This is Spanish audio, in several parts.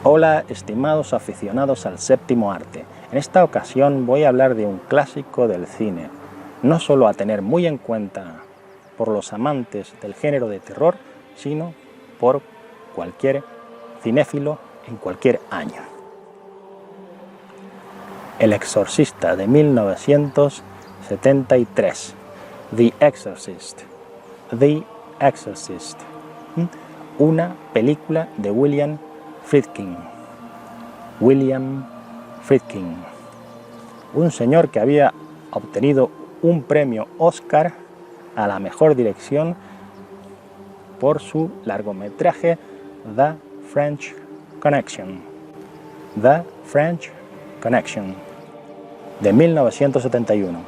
Hola, estimados aficionados al séptimo arte. En esta ocasión voy a hablar de un clásico del cine, no solo a tener muy en cuenta por los amantes del género de terror, sino por cualquier cinéfilo en cualquier año. El Exorcista de 1973. The Exorcist. The Exorcist. Una película de William Friedkin. Un señor que había obtenido un premio Oscar a la mejor dirección por su largometraje The French Connection. The French Connection, de 1971.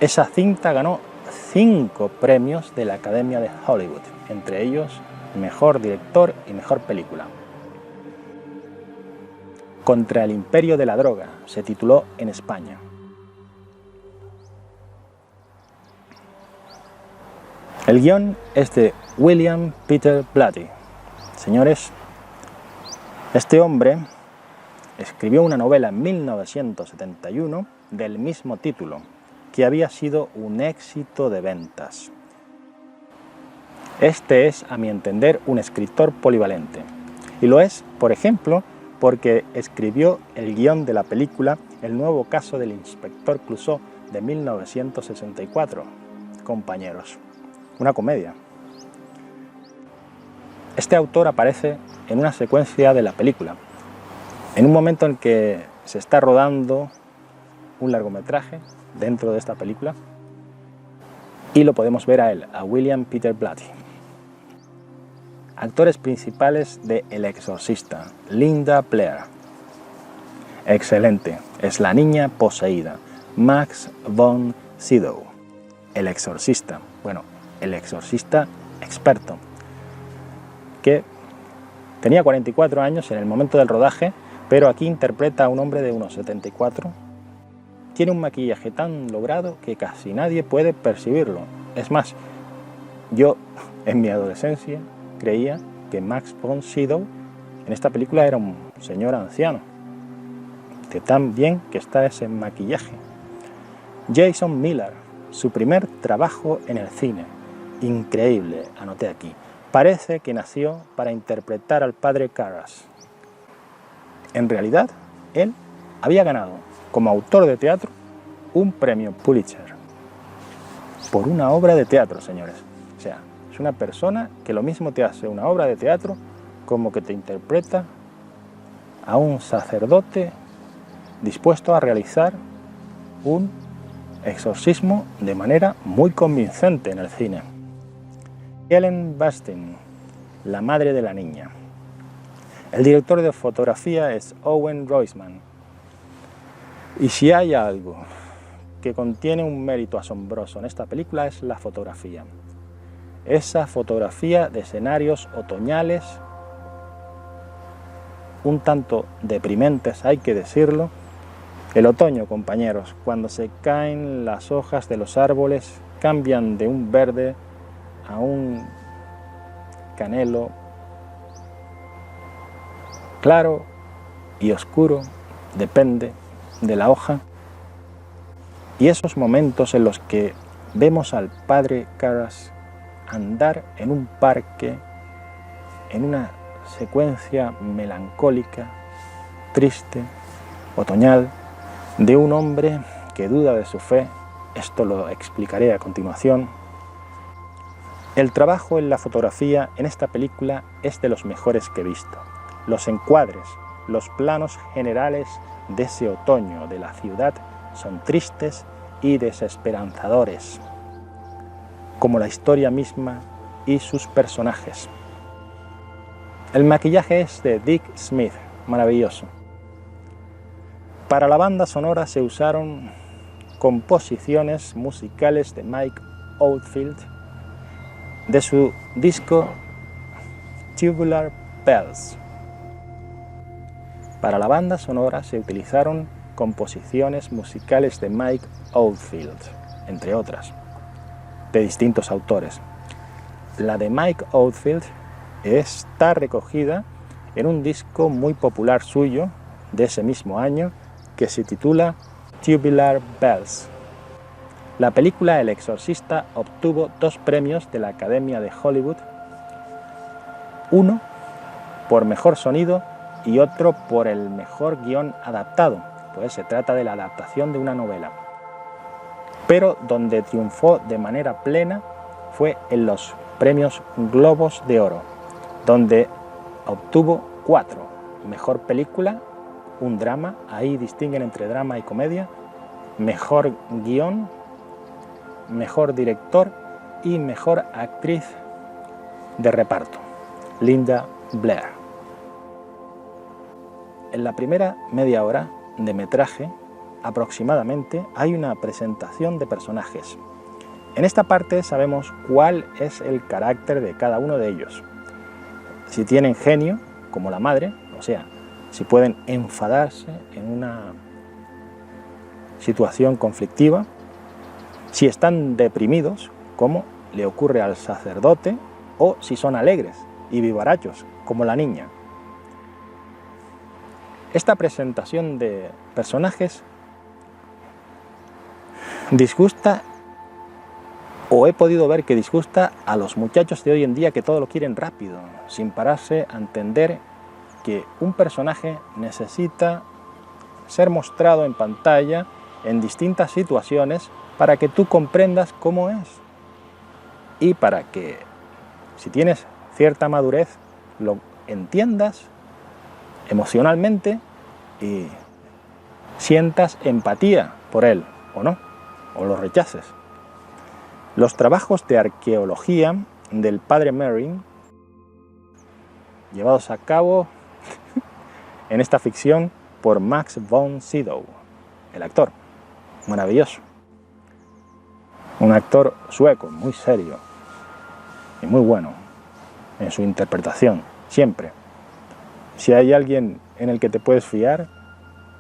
Esa cinta ganó 5 premios de la Academia de Hollywood, entre ellos Mejor Director y Mejor Película. Contra el Imperio de la Droga se tituló en España. El guión es de William Peter Blatty. Señores, este hombre escribió una novela en 1971 del mismo título, que había sido un éxito de ventas. Este es, a mi entender, un escritor polivalente. Y lo es, por ejemplo, porque escribió el guión de la película El nuevo caso del inspector Clouseau de 1964. Compañeros, una comedia. Este autor aparece en una secuencia de la película, en un momento en que se está rodando un largometraje dentro de esta película, y lo podemos ver a él, a William Peter Blatty. Actores principales de El Exorcista: Linda Blair. Excelente, es la niña poseída. Max von Sydow. El exorcista, bueno, el exorcista experto, que tenía 44 años en el momento del rodaje, pero aquí interpreta a un hombre de unos 74. Tiene un maquillaje tan logrado que casi nadie puede percibirlo. Es más, yo en mi adolescencia creía que Max von Sydow en esta película era un señor anciano, de tan bien que está ese maquillaje. Jason Miller, su primer trabajo en el cine. Increíble, anoté aquí. Parece que nació para interpretar al padre Karras. En realidad, él había ganado, como autor de teatro, un premio Pulitzer por una obra de teatro, señores. O sea, es una persona que lo mismo te hace una obra de teatro como que te interpreta a un sacerdote dispuesto a realizar un exorcismo de manera muy convincente en el cine. Ellen Burstyn, la madre de la niña. El director de fotografía es Owen Roizman. Y si hay algo que contiene un mérito asombroso en esta película es la fotografía. Esa fotografía de escenarios otoñales, un tanto deprimentes, hay que decirlo. El otoño, compañeros, cuando se caen las hojas de los árboles, cambian de un verde a un canelo claro y oscuro, depende de la hoja. Y esos momentos en los que vemos al padre Karras andar en un parque, en una secuencia melancólica, triste, otoñal, de un hombre que duda de su fe. Esto lo explicaré a continuación. El trabajo en la fotografía en esta película es de los mejores que he visto. Los encuadres, los planos generales de ese otoño de la ciudad son tristes y desesperanzadores, como la historia misma y sus personajes. El maquillaje es de Dick Smith, maravilloso. Para la banda sonora se usaron composiciones musicales de Mike Oldfield de su disco Tubular Bells. Para la banda sonora se utilizaron composiciones musicales de Mike Oldfield, entre otras, de distintos autores. La de Mike Oldfield está recogida en un disco muy popular suyo de ese mismo año que se titula Tubular Bells. La película El Exorcista obtuvo 2 premios de la Academia de Hollywood, uno por mejor sonido y otro por el mejor guión adaptado, pues se trata de la adaptación de una novela. Pero donde triunfó de manera plena fue en los premios Globos de Oro, donde obtuvo 4, mejor película, un drama, ahí distinguen entre drama y comedia, mejor guión, mejor director y mejor actriz de reparto, Linda Blair. En la primera media hora de metraje, aproximadamente, hay una presentación de personajes. En esta parte sabemos cuál es el carácter de cada uno de ellos. Si tienen genio, como la madre, o sea, si pueden enfadarse en una situación conflictiva, si están deprimidos, como le ocurre al sacerdote, o si son alegres y vivarachos, como la niña. Esta presentación de personajes disgusta, o he podido ver que disgusta a los muchachos de hoy en día que todo lo quieren rápido, sin pararse a entender que un personaje necesita ser mostrado en pantalla en distintas situaciones para que tú comprendas cómo es y para que, si tienes cierta madurez, lo entiendas emocionalmente y sientas empatía por él, o no, o lo rechaces. Los trabajos de arqueología del padre Merrin, llevados a cabo en esta ficción por Max von Sydow, el actor, maravilloso. Un actor sueco, muy serio y muy bueno en su interpretación, siempre. Si hay alguien en el que te puedes fiar,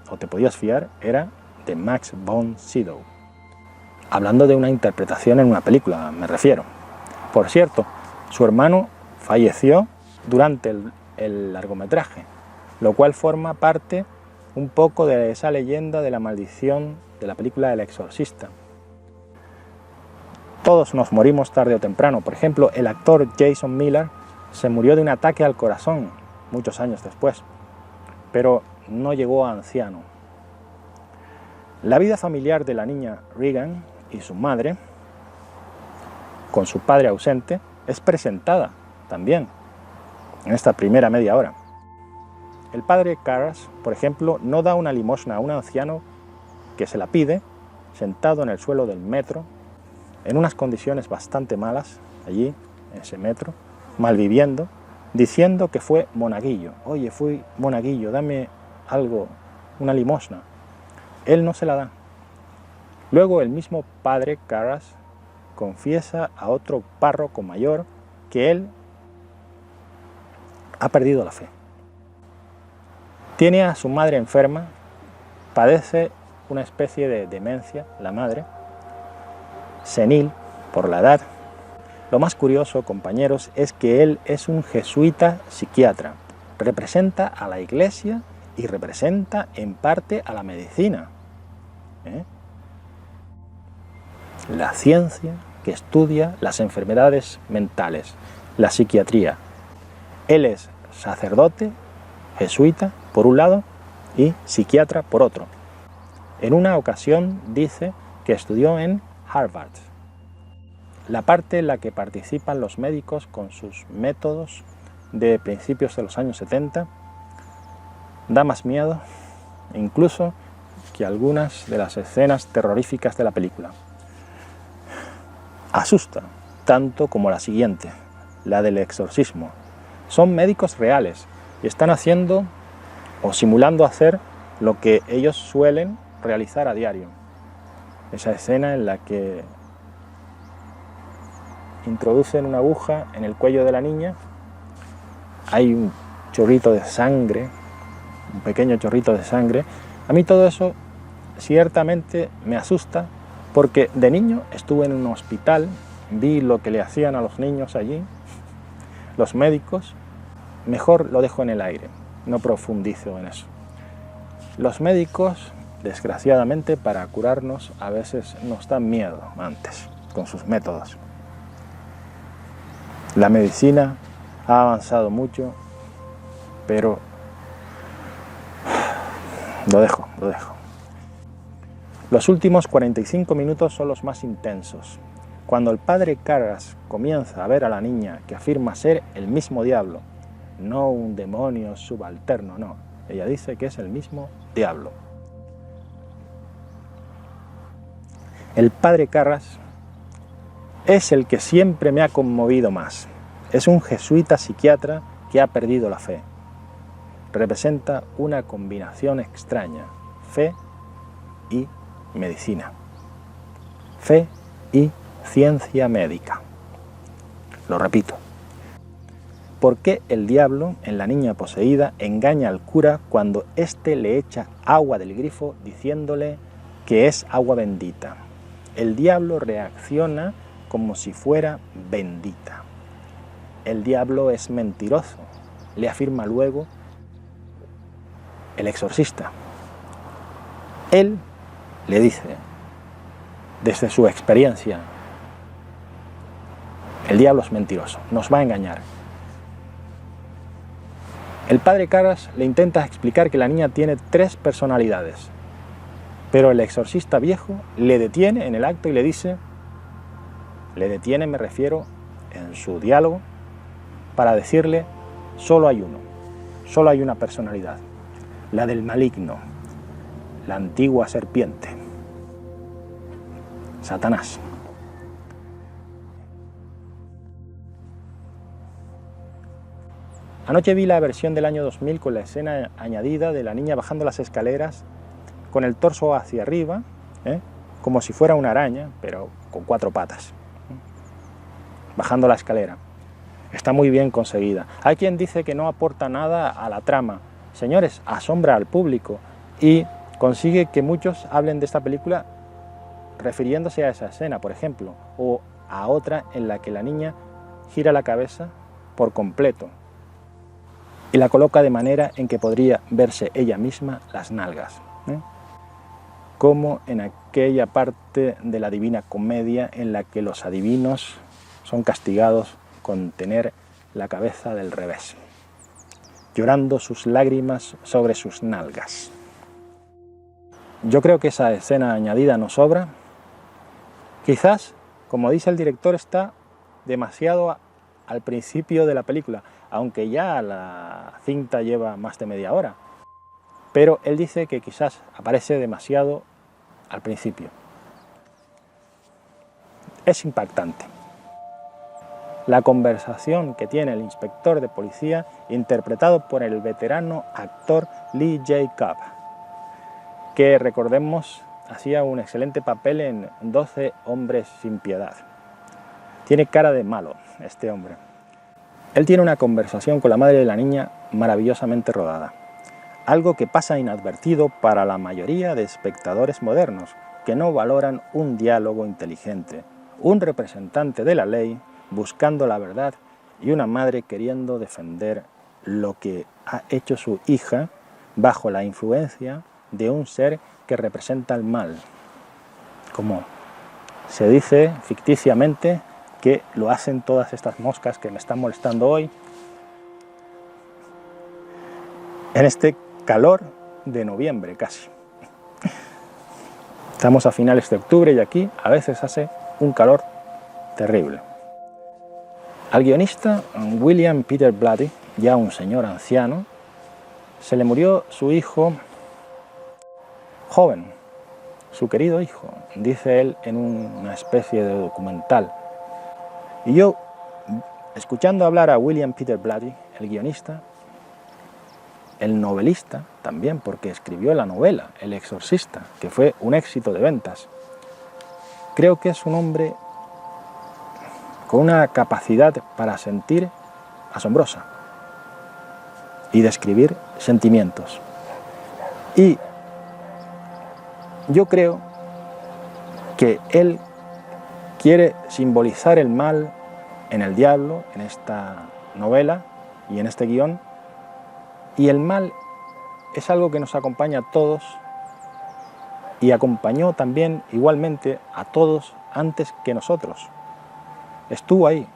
o te podías fiar, era de Max von Sydow. Hablando de una interpretación en una película, me refiero. Por cierto, su hermano falleció durante el largometraje, lo cual forma parte un poco de esa leyenda de la maldición de la película El Exorcista. Todos nos morimos tarde o temprano. Por ejemplo, el actor Jason Miller se murió de un ataque al corazón muchos años después, pero no llegó a anciano. La vida familiar de la niña Regan y su madre, con su padre ausente, es presentada también en esta primera media hora. El padre Karras, por ejemplo, no da una limosna a un anciano que se la pide, sentado en el suelo del metro, en unas condiciones bastante malas, allí, en ese metro, malviviendo, diciendo que fue monaguillo. Oye, fui monaguillo, dame algo, una limosna. Él no se la da. Luego el mismo padre Karras confiesa a otro párroco mayor que él ha perdido la fe. Tiene a su madre enferma, padece una especie de demencia, la madre, senil por la edad. Lo más curioso, compañeros, es que él es un jesuita psiquiatra. Representa a la Iglesia y representa en parte a la medicina. La ciencia que estudia las enfermedades mentales, la psiquiatría. Él es sacerdote, jesuita, por un lado, y psiquiatra, por otro. En una ocasión dice que estudió en Harvard. La parte en la que participan los médicos con sus métodos de principios de los años 70 da más miedo, incluso, que algunas de las escenas terroríficas de la película. Asusta, tanto como la siguiente, la del exorcismo. Son médicos reales y están haciendo o simulando hacer lo que ellos suelen realizar a diario. Esa escena en la que introducen una aguja en el cuello de la niña, hay un chorrito de sangre, un pequeño chorrito de sangre. A mí todo eso ciertamente me asusta, porque de niño estuve en un hospital, vi lo que le hacían a los niños allí, los médicos, mejor lo dejo en el aire, no profundizo en eso. Los médicos, desgraciadamente, para curarnos a veces nos dan miedo antes, con sus métodos. La medicina ha avanzado mucho, pero lo dejo. Los últimos 45 minutos son los más intensos. Cuando el padre Karras comienza a ver a la niña que afirma ser el mismo diablo, no un demonio subalterno, no. Ella dice que es el mismo diablo. El padre Karras es el que siempre me ha conmovido más. Es un jesuita psiquiatra que ha perdido la fe. Representa una combinación extraña, fe y medicina. Fe y ciencia médica. Lo repito. ¿Por qué el diablo, en la niña poseída, engaña al cura cuando éste le echa agua del grifo diciéndole que es agua bendita? El diablo reacciona como si fuera bendita. El diablo es mentiroso, le afirma luego el exorcista. Él le dice, desde su experiencia, el diablo es mentiroso, nos va a engañar. El padre Karras le intenta explicar que la niña tiene 3 personalidades, pero el exorcista viejo le detiene en el acto y le dice, le detiene, me refiero, en su diálogo, para decirle, solo hay uno, solo hay una personalidad, la del maligno, la antigua serpiente, Satanás. Anoche vi la versión del año 2000 con la escena añadida de la niña bajando las escaleras con el torso hacia arriba, como si fuera una araña, pero con 4 patas, bajando la escalera. Está muy bien conseguida. Hay quien dice que no aporta nada a la trama. Señores, asombra al público y consigue que muchos hablen de esta película refiriéndose a esa escena, por ejemplo, o a otra en la que la niña gira la cabeza por completo y la coloca de manera en que podría verse ella misma las nalgas, como en aquella parte de la Divina Comedia en la que los adivinos son castigados con tener la cabeza del revés, llorando sus lágrimas sobre sus nalgas. Yo creo que esa escena añadida no sobra. Quizás, como dice el director, está demasiado al principio de la película, aunque ya la cinta lleva más de media hora. Pero él dice que quizás aparece demasiado al principio. Es impactante. La conversación que tiene el inspector de policía, interpretado por el veterano actor Lee J. Cobb, que, recordemos, hacía un excelente papel en 12 hombres sin piedad. Tiene cara de malo este hombre. Él tiene una conversación con la madre de la niña maravillosamente rodada, algo que pasa inadvertido para la mayoría de espectadores modernos, que no valoran un diálogo inteligente, un representante de la ley buscando la verdad y una madre queriendo defender lo que ha hecho su hija bajo la influencia de un ser que representa el mal. Como se dice ficticiamente que lo hacen todas estas moscas que me están molestando hoy, en este calor de noviembre casi. Estamos a finales de octubre y aquí a veces hace un calor terrible. Al guionista William Peter Blatty, ya un señor anciano, se le murió su hijo joven, su querido hijo, dice él en una especie de documental. Y yo, escuchando hablar a William Peter Blatty, el guionista, el novelista también, porque escribió la novela El Exorcista, que fue un éxito de ventas, creo que es un hombre con una capacidad para sentir asombrosa y describir sentimientos. Y yo creo que él quiere simbolizar el mal en el diablo, en esta novela, y en este guión, y el mal es algo que nos acompaña a todos y acompañó también igualmente a todos antes que nosotros. Estuvo ahí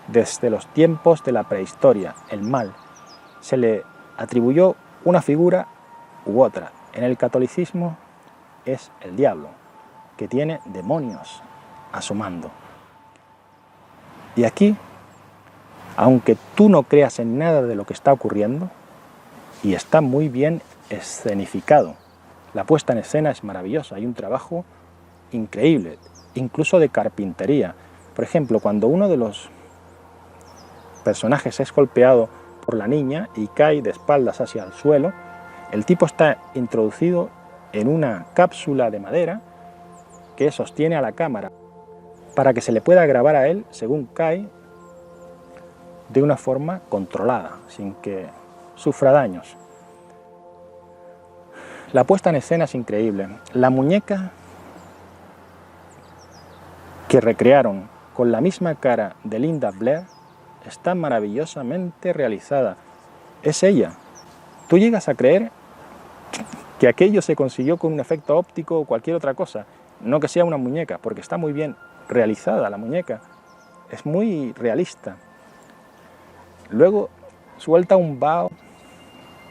desde los tiempos de la prehistoria, el mal. Se le atribuyó una figura u otra. En el catolicismo es el diablo, que tiene demonios a su mando. Y aquí, aunque tú no creas en nada de lo que está ocurriendo, y está muy bien escenificado, la puesta en escena es maravillosa, hay un trabajo increíble, incluso de carpintería. Por ejemplo, cuando uno de los personajes es golpeado por la niña y cae de espaldas hacia el suelo, el tipo está introducido en una cápsula de madera que sostiene a la cámara para que se le pueda grabar a él según cae de una forma controlada, sin que sufra daños. La puesta en escena es increíble. La muñeca que recrearon con la misma cara de Linda Blair está maravillosamente realizada. Es ella. Tú llegas a creer que aquello se consiguió con un efecto óptico o cualquier otra cosa, no que sea una muñeca, porque está muy bien realizada la muñeca, es muy realista. Luego suelta un vaho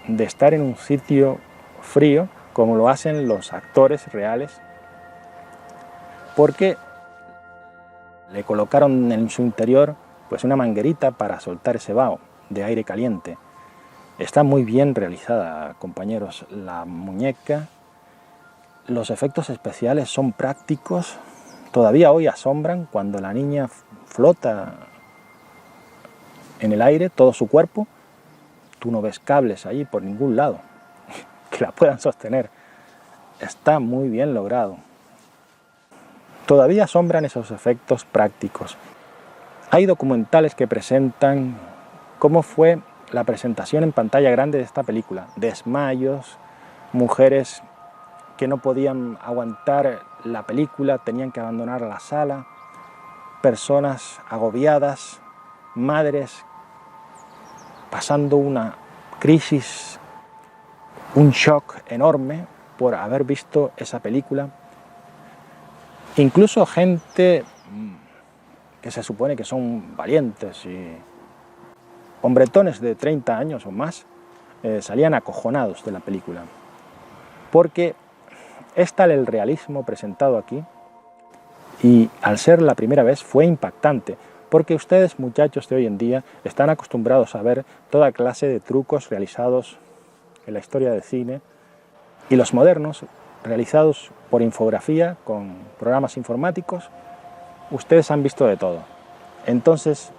de estar en un sitio frío, como lo hacen los actores reales, porque le colocaron en su interior pues una manguerita para soltar ese vaho de aire caliente. Está muy bien realizada, compañeros, la muñeca. Los efectos especiales son prácticos, todavía hoy asombran cuando la niña flota en el aire, todo su cuerpo. Tú no ves cables allí por ningún lado que la puedan sostener. Está muy bien logrado. Todavía asombran esos efectos prácticos. Hay documentales que presentan cómo fue la presentación en pantalla grande de esta película. Desmayos, mujeres que no podían aguantar la película, tenían que abandonar la sala, personas agobiadas, madres pasando una crisis, un shock enorme por haber visto esa película. Incluso gente que se supone que son valientes y hombretones de 30 años o más, salían acojonados de la película. Porque es tal el realismo presentado aquí, y al ser la primera vez fue impactante, porque ustedes, muchachos de hoy en día, están acostumbrados a ver toda clase de trucos realizados en la historia del cine, y los modernos, realizados por infografía, con programas informáticos, ustedes han visto de todo. Entonces,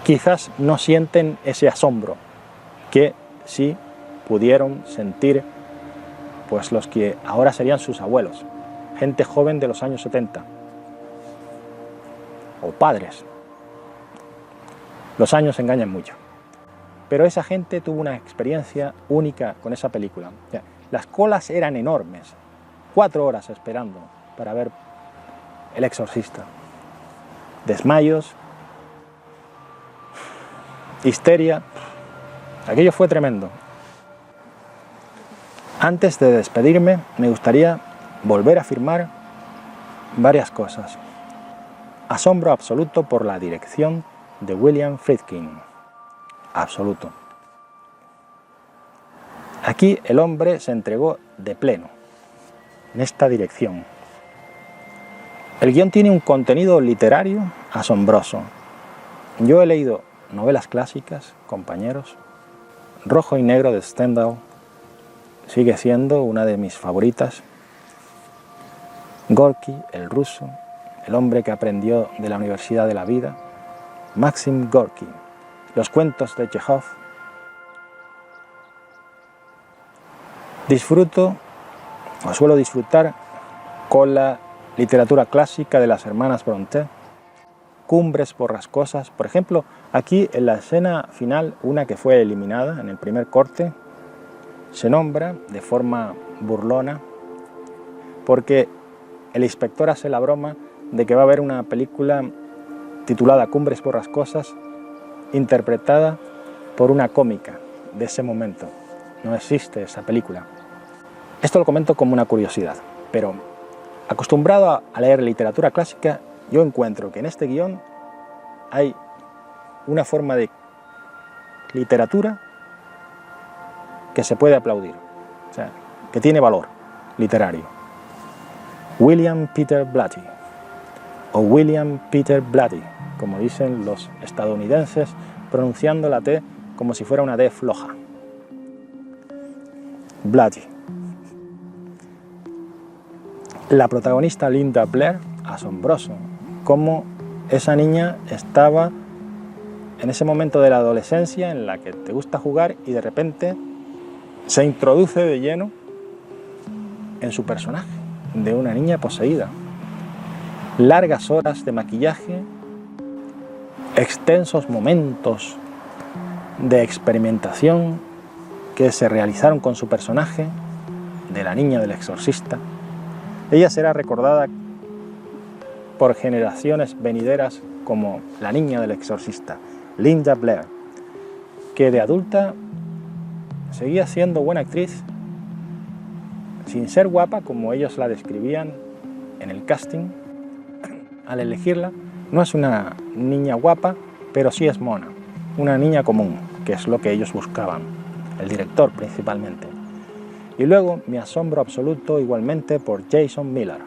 quizás no sienten ese asombro que sí pudieron sentir pues los que ahora serían sus abuelos, gente joven de los años 70, o padres. Los años engañan mucho. Pero esa gente tuvo una experiencia única con esa película. Las colas eran enormes, 4 horas esperando para ver El Exorcista. Desmayos, histeria, aquello fue tremendo. Antes de despedirme, me gustaría volver a afirmar varias cosas. Asombro absoluto por la dirección de William Friedkin. Absoluto. Aquí el hombre se entregó de pleno en esta dirección. El guión tiene un contenido literario asombroso. Yo he leído novelas clásicas, compañeros. Rojo y Negro de Stendhal sigue siendo una de mis favoritas. Gorky, el ruso, el hombre que aprendió de la Universidad de la Vida. Maxim Gorky, los cuentos de Chekhov. Suelo disfrutar con la literatura clásica de las hermanas Brontë, Cumbres borrascosas. Por ejemplo, aquí en la escena final, una que fue eliminada en el primer corte, se nombra de forma burlona porque el inspector hace la broma de que va a haber una película titulada Cumbres borrascosas, interpretada por una cómica de ese momento. No existe esa película. Esto lo comento como una curiosidad, pero acostumbrado a leer literatura clásica, yo encuentro que en este guión hay una forma de literatura que se puede aplaudir, o sea, que tiene valor literario. William Peter Blatty, o William Peter Blatty, como dicen los estadounidenses, pronunciando la T como si fuera una D floja. Blatty. La protagonista Linda Blair, asombroso, cómo esa niña estaba en ese momento de la adolescencia en la que te gusta jugar y de repente se introduce de lleno en su personaje, de una niña poseída. Largas horas de maquillaje, extensos momentos de experimentación que se realizaron con su personaje, de la niña del exorcista. Ella será recordada por generaciones venideras como la niña del exorcista, Linda Blair, que de adulta seguía siendo buena actriz, sin ser guapa como ellos la describían en el casting. Al elegirla, no es una niña guapa, pero sí es mona, una niña común, que es lo que ellos buscaban, el director principalmente. Y luego mi asombro absoluto igualmente por Jason Miller,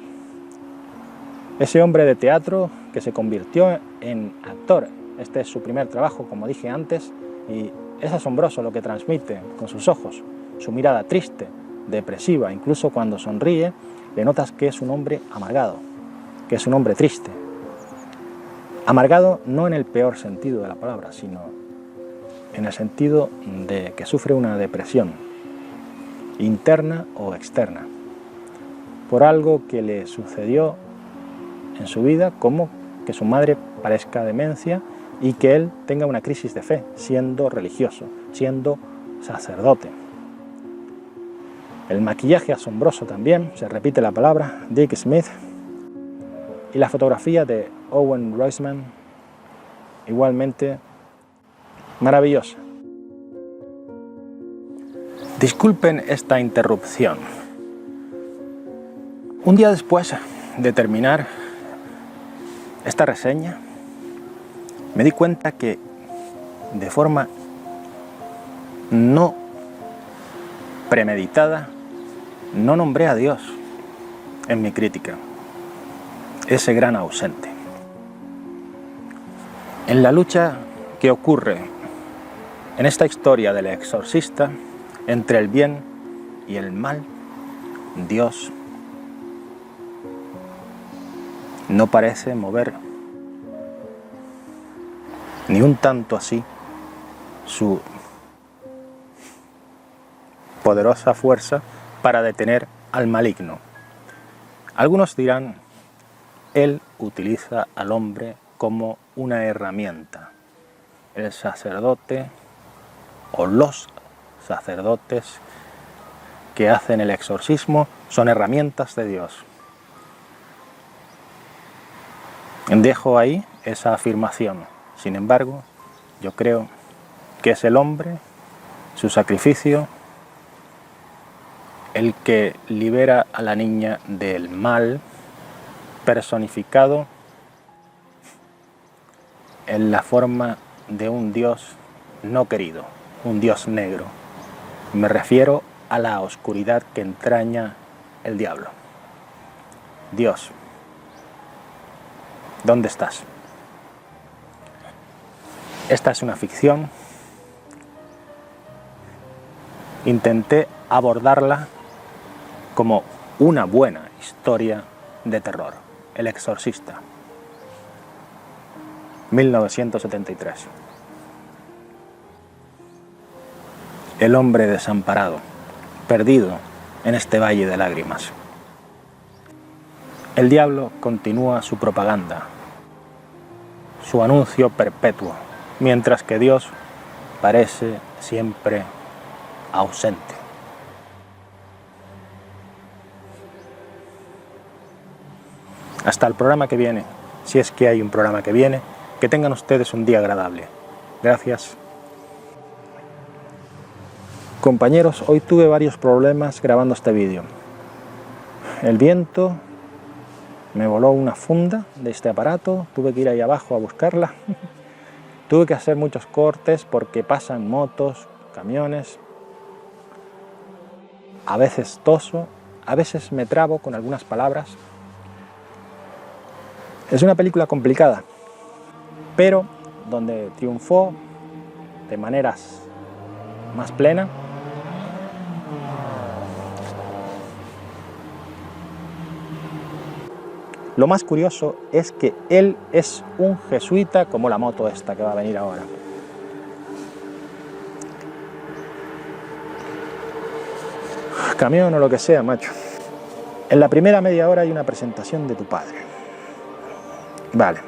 ese hombre de teatro que se convirtió en actor. Este es su primer trabajo, como dije antes, y es asombroso lo que transmite con sus ojos, su mirada triste, depresiva, incluso cuando sonríe, le notas que es un hombre amargado, que es un hombre triste. Amargado no en el peor sentido de la palabra, sino en el sentido de que sufre una depresión, interna o externa, por algo que le sucedió en su vida, como que su madre padezca demencia y que él tenga una crisis de fe, siendo religioso, siendo sacerdote. El maquillaje asombroso también, se repite la palabra, Dick Smith, y la fotografía de Owen Roseman, igualmente maravillosa. Disculpen esta interrupción. Un día después de terminar esta reseña, me di cuenta que de forma no premeditada no nombré a Dios en mi crítica, ese gran ausente. En la lucha que ocurre en esta historia del exorcista entre el bien y el mal, Dios no parece mover ni un tanto así su poderosa fuerza para detener al maligno. Algunos dirán, él utiliza al hombre como una herramienta. El sacerdote o los sacerdotes que hacen el exorcismo son herramientas de Dios. Dejo ahí esa afirmación. Sin embargo, yo creo que es el hombre, su sacrificio, el que libera a la niña del mal, personificado en la forma de un Dios no querido, un Dios negro. Me refiero a la oscuridad que entraña el diablo. Dios, ¿dónde estás? Esta es una ficción. Intenté abordarla como una buena historia de terror. El exorcista, 1973. El hombre desamparado, perdido en este valle de lágrimas. El diablo continúa su propaganda, su anuncio perpetuo, mientras que Dios parece siempre ausente. Hasta el programa que viene, si es que hay un programa que viene, que tengan ustedes un día agradable. Gracias. Compañeros, hoy tuve varios problemas grabando este vídeo. El viento me voló una funda de este aparato, tuve que ir ahí abajo a buscarla. Tuve que hacer muchos cortes porque pasan motos, camiones. A veces toso, a veces me trabo con algunas palabras. Es una película complicada, pero donde triunfó de maneras más plena lo más curioso es que él es un jesuita como la moto esta que va a venir ahora. Camión o lo que sea, macho. En la primera media hora hay una presentación de tu padre. Vale.